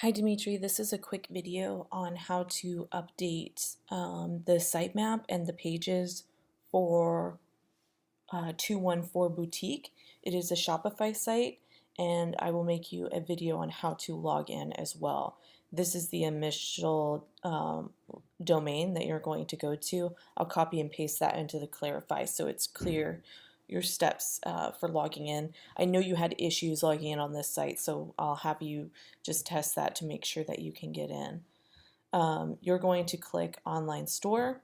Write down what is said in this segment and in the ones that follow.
Hi Dimitri, this is a quick video on how to update the sitemap and the pages for 214 Boutique. It is a Shopify site, and I will make you a video on how to log in as well. This is the initial domain that you're going to go to. I'll copy and paste that into the Clarify so it's clear your steps for logging in. I know you had issues logging in on this site, so I'll have you just test that to make sure that you can get in. You're going to click Online Store.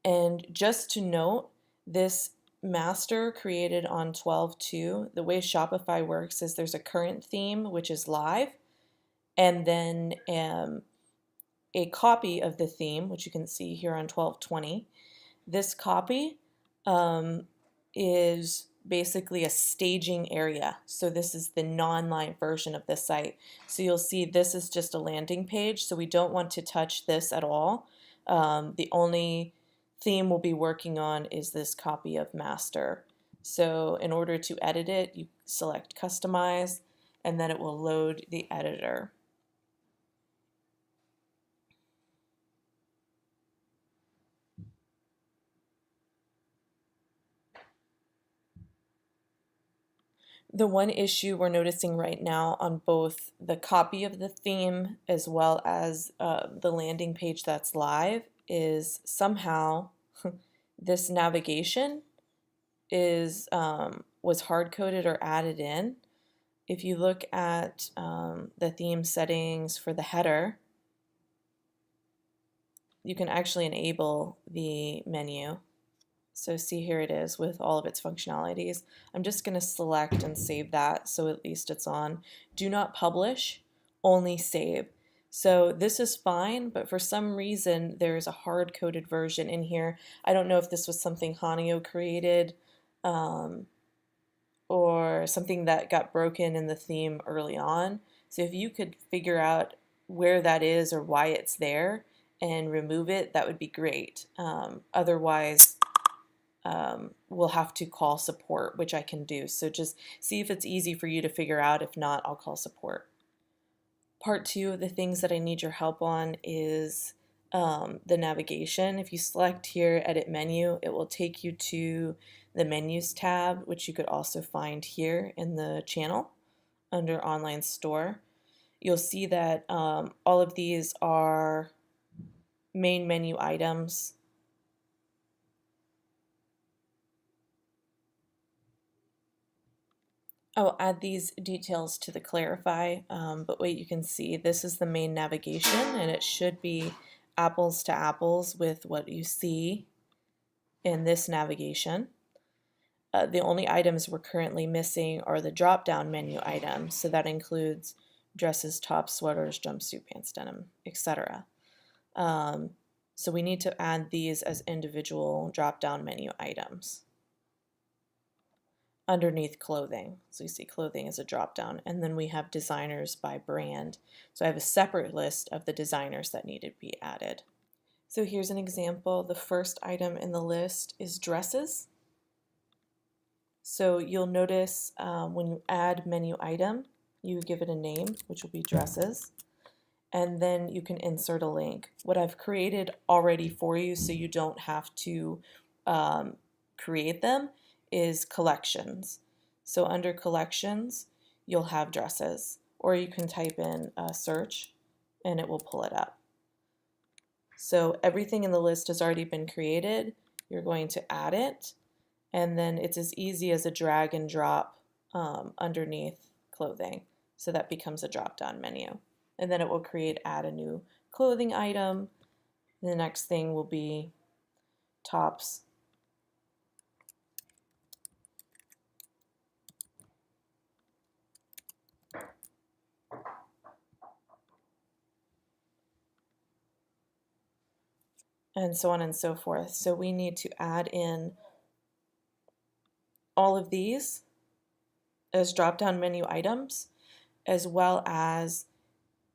And just to note, this master created on 12.2, the way Shopify works is there's a current theme, which is live, and then a copy of the theme, which you can see here on 12.20. This copy is basically a staging area. So this is the non-live version of the site. So you'll see this is just a landing page, so we don't want to touch this at all. The only theme we'll be working on is this copy of master. So in order to edit it, you select customize, and then it will load the editor. The one issue we're noticing right now on both the copy of the theme as well as the landing page that's live is somehow this navigation is was hard-coded or added in. If you look at the theme settings for the header, you can actually enable the menu. So see, here it is with all of its functionalities. I'm just going to select and save that so at least it's on. Do not publish, only save. So this is fine, but for some reason there's a hard-coded version in here. I don't know if this was something Hanio created or something that got broken in the theme early on. So if you could figure out where that is or why it's there and remove it, that would be great. Otherwise, we'll have to call support, which I can do. So just see if it's easy for you to figure out. If not, I'll call support. Part two of the things that I need your help on is the navigation. If you select here, edit menu, it will take you to the menus tab, which you could also find here in the channel under online store. You'll see that all of these are main menu items. I'll add these details to the Clarify, but wait, you can see this is the main navigation, and it should be apples to apples with what you see in this navigation. The only items we're currently missing are the drop-down menu items, so that includes dresses, tops, sweaters, jumpsuit, pants, denim, etc. So we need to add these as individual drop-down menu items underneath clothing. So you see clothing as a drop down, and then we have designers by brand. So I have a separate list of the designers that need to be added. So here's an example. The first item in the list is dresses. So you'll notice when you add menu item, you give it a name, which will be dresses, and then you can insert a link. What I've created already for you so you don't have to create them is collections. So under collections, you'll have dresses, or you can type in search and it will pull it up. So everything in the list has already been created. You're going to add it, and then it's as easy as a drag and drop underneath clothing. So that becomes a drop-down menu. And then it will create add a new clothing item. The next thing will be tops. And so on and so forth. So we need to add in all of these as drop-down menu items, as well as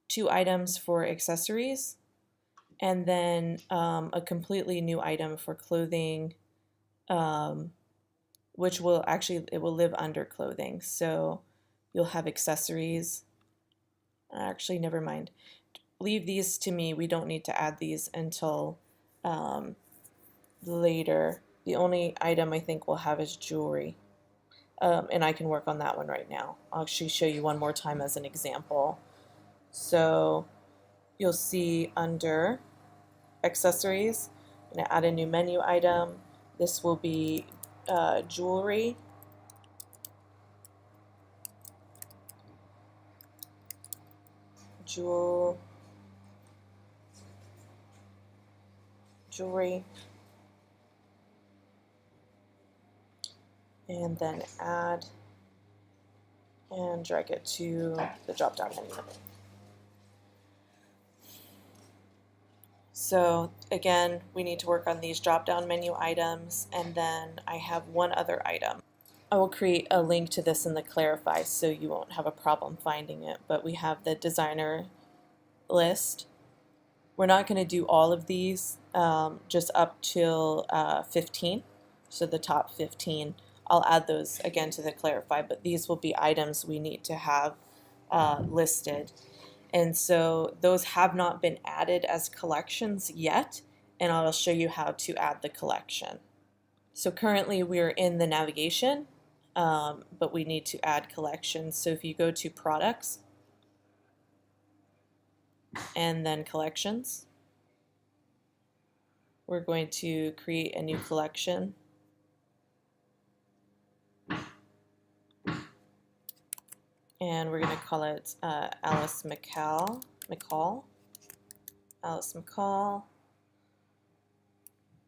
2 items for accessories, and then a completely new item for clothing, which will actually, it will live under clothing. So you'll have accessories, Actually, never mind. Leave these to me. We don't need to add these until later. The only item I think we'll have is jewelry. And I can work on that one right now. I'll actually show you one more time as an example. So you'll see under accessories, I'm going to add a new menu item. This will be jewelry. Jewelry. And then add and drag it to the drop-down menu. So again, we need to work on these drop-down menu items, and then I have one other item. I will create a link to this in the Clarify so you won't have a problem finding it, but we have the designer list. We're not going to do all of these, just up till 15, so the top 15. I'll add those again to the Clarify, but these will be items we need to have listed. And so those have not been added as collections yet, and I'll show you how to add the collection. So currently we're in the navigation, but we need to add collections. So if you go to products and then collections, we're going to create a new collection. And we're going to call it Alice McCall. Alice McCall.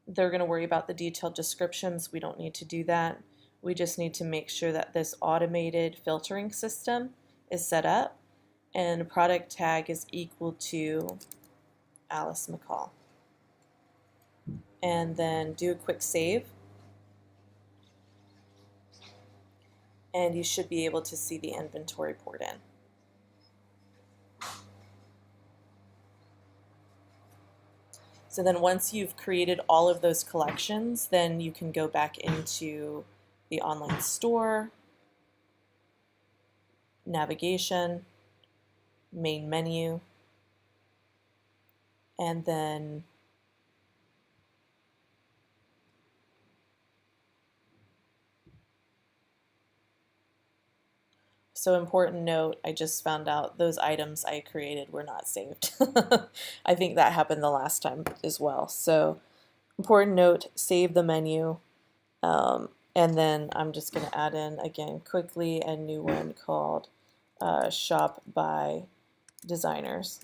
They're going to worry about the detailed descriptions. We don't need to do that. We just need to make sure that this automated filtering system is set up and product tag is equal to Alice McCall. And then do a quick save. And you should be able to see the inventory poured in. So then once you've created all of those collections, then you can go back into the online store, navigation, main menu, and then so important note, I just found out those items I created were not saved. I think that happened the last time as well. So important note, save the menu. And then I'm just going to add in, again, quickly a new one called Shop by Designers.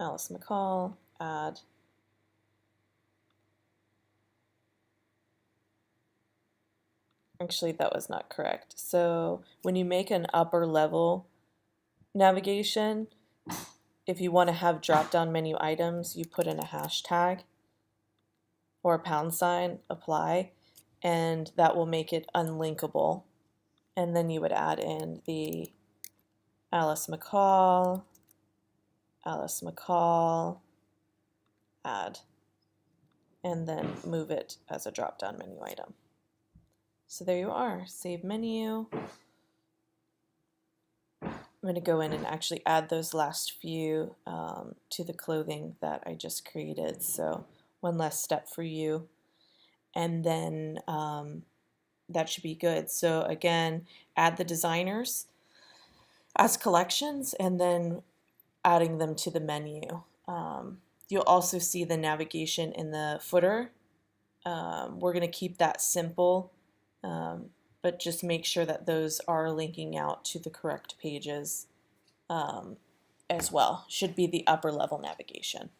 Alice McCall, add. Actually, that was not correct. So when you make an upper level navigation, if you want to have drop-down menu items, you put in a hashtag or a pound sign, apply, and that will make it unlinkable. And then you would add in the Alice McCall, add, and then move it as a drop-down menu item. So there you are, save menu. I'm going to go in and actually add those last few to the clothing that I just created. So one less step for you. And then that should be good. So again, add the designers as collections and then adding them to the menu. You'll also see the navigation in the footer. We're going to keep that simple, but just make sure that those are linking out to the correct pages as well. Should be the upper level navigation.